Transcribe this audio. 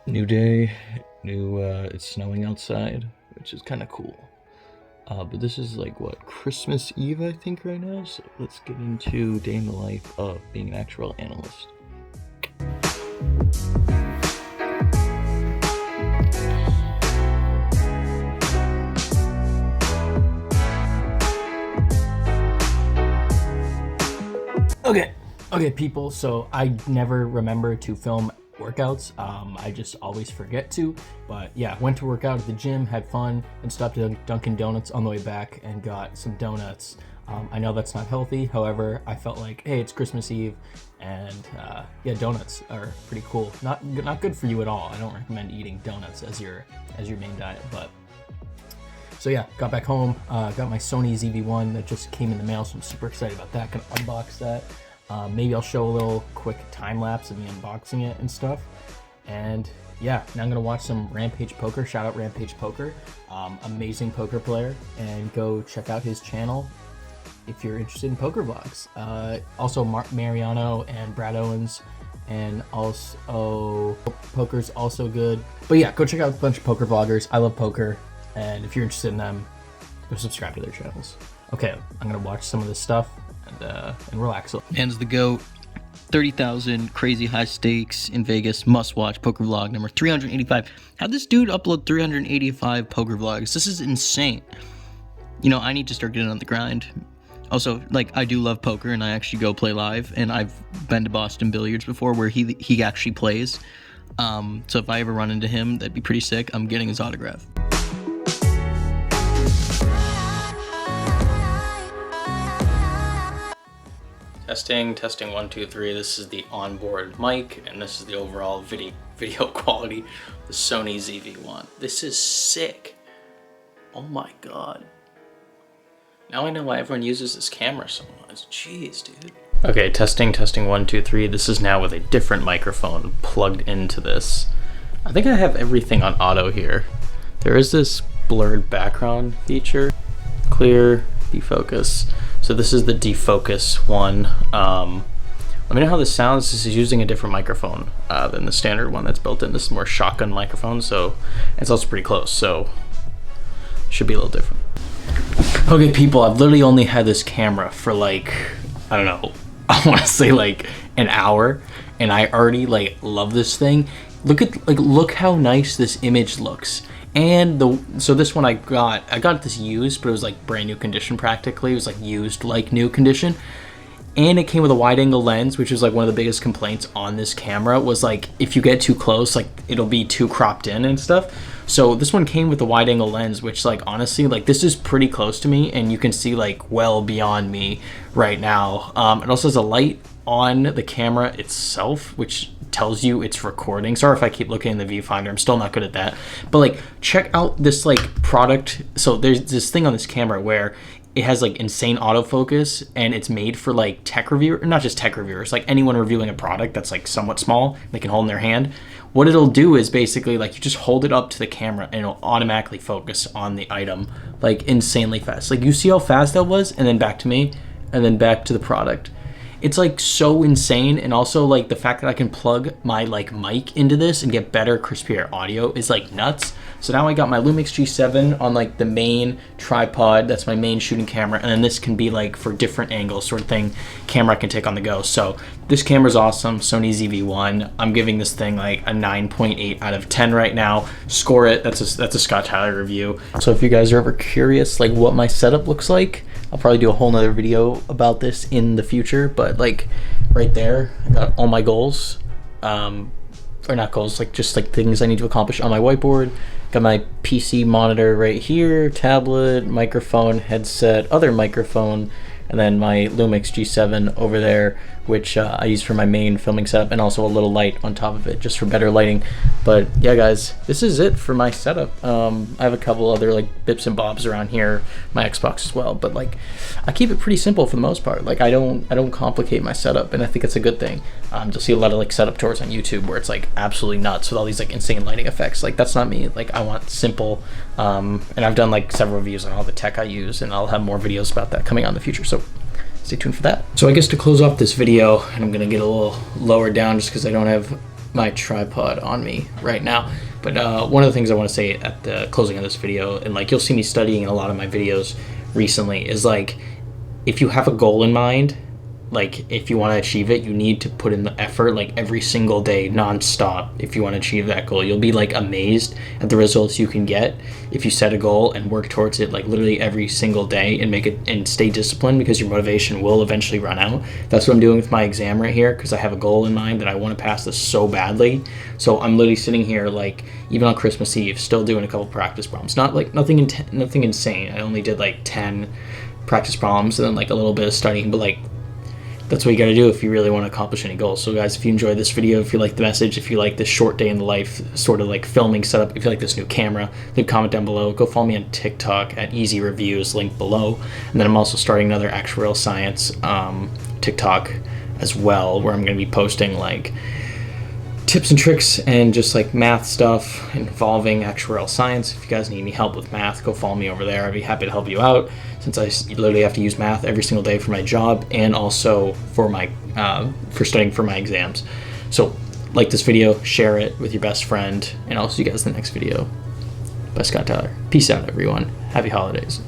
New day, it's snowing outside, which is kind of cool. But this is like what, Christmas Eve, I think, right now. So let's get into day in the life of being an actuarial analyst. Okay, people, so I never remember to film workouts. I just always forget to. But yeah, went to work out at the gym, had fun, and stopped at Dunkin' Donuts on the way back and got some donuts. I know that's not healthy. However, I felt like, hey, it's Christmas Eve, and yeah, donuts are pretty cool. Not good for you at all. I don't recommend eating donuts as your main diet, but. So yeah, got back home, got my Sony ZV1 that just came in the mail, so I'm super excited about that. Gonna unbox that. Maybe I'll show a little quick time lapse of me unboxing it and stuff. And yeah, now I'm gonna watch some Rampage Poker. Shout out Rampage Poker, amazing poker player, and go check out his channel if you're interested in poker vlogs. Also Mark Mariano and Brad Owens, and also poker's also good. But yeah, go check out a bunch of poker vloggers. I love poker, and if you're interested in them, go subscribe to their channels. Okay, I'm gonna watch some of this stuff and relax. Hands the GOAT, 30,000 crazy high stakes in Vegas, must watch poker vlog number 385. How'd this dude upload 385 poker vlogs? This is insane. You know, I need to start getting on the grind. Also, like, I do love poker, and I actually go play live, and I've been to Boston Billiards before where he actually plays. So if I ever run into him, that'd be pretty sick. I'm getting his autograph. Testing 1 2 3. This is the onboard mic, and this is the overall video quality. The Sony ZV1. This is sick. Oh my god. Now I know why everyone uses this camera so much. Jeez, dude. Okay, testing 1 2 3. This is now with a different microphone plugged into this. I think I have everything on auto here. There is this blurred background feature. Clear, defocus. So this is the defocus one. Let me know how this sounds. This is using a different microphone than the standard one that's built in. This is more shotgun microphone, so it's also pretty close, so should be a little different. Okay, people, I've literally only had this camera for like, I don't know, I want to say like an hour, and I already like love this thing. Look how nice this image looks. And so this one I got this used, but it was like brand new condition practically. It was like used like new condition. And it came with a wide angle lens, which was like one of the biggest complaints on this camera was like if you get too close, like it'll be too cropped in and stuff. So this one came with a wide angle lens, which like honestly, like this is pretty close to me, and you can see like well beyond me right now. It also has a light on the camera itself, which tells you it's recording. Sorry if I keep looking in the viewfinder, I'm still not good at that. But like check out this like product. So there's this thing on this camera where it has like insane autofocus, and it's made for like tech reviewer, not just tech reviewers, like anyone reviewing a product that's like somewhat small, they can hold in their hand. What it'll do is basically like you just hold it up to the camera and it'll automatically focus on the item like insanely fast. Like you see how fast that was, and then back to me, and then back to the product. It's like so insane. And also like the fact that I can plug my like mic into this and get better, crispier audio is like nuts. So now I got my Lumix G7 on like the main tripod. That's my main shooting camera. And then this can be like for different angles sort of thing, camera I can take on the go. So this camera's awesome, Sony ZV1. I'm giving this thing like a 9.8 out of 10 right now. Score it, that's a Scott Tyler review. So if you guys are ever curious like what my setup looks like, I'll probably do a whole nother video about this in the future, but like right there, I got all my goals, or not goals, like just like things I need to accomplish on my whiteboard. Got my PC monitor right here, tablet, microphone, headset, other microphone, and then my Lumix G7 over there, which I use for my main filming setup, and also a little light on top of it just for better lighting. But yeah guys, this is it for my setup. I have a couple other like bips and bobs around here, my Xbox as well, but like I keep it pretty simple for the most part. Like I don't complicate my setup, and I think it's a good thing. You'll see a lot of like setup tours on YouTube where it's like absolutely nuts with all these like insane lighting effects. Like that's not me. Like I want simple, and I've done like several reviews on all the tech I use, and I'll have more videos about that coming out in the future, so stay tuned for that. So I guess to close off this video, and I'm gonna get a little lower down just because I don't have my tripod on me right now. But one of the things I want to say at the closing of this video, and like you'll see me studying in a lot of my videos recently, is like if you have a goal in mind, like if you want to achieve it, you need to put in the effort like every single day nonstop. If you want to achieve that goal, you'll be like amazed at the results you can get if you set a goal and work towards it like literally every single day and make it and stay disciplined, because your motivation will eventually run out. That's what I'm doing with my exam right here, because I have a goal in mind that I want to pass this so badly. So I'm literally sitting here like even on Christmas Eve still doing a couple practice problems, not like nothing insane. I only did like 10 practice problems and then like a little bit of studying, but like that's what you got to do if you really want to accomplish any goals. So guys, if you enjoyed this video, if you like the message, if you like this short day in the life sort of like filming setup, if you like this new camera, leave a comment down below. Go follow me on TikTok at Easy Reviews, link below. And then I'm also starting another actuarial science TikTok as well, where I'm going to be posting like tips and tricks and just like math stuff involving actuarial science. If you guys need any help with math, go follow me over there. I'd be happy to help you out, since I literally have to use math every single day for my job and also for my for studying for my exams. So like this video, share it with your best friend, and I'll see you guys in the next video. By Scott Tyler. Peace out, everyone. Happy holidays.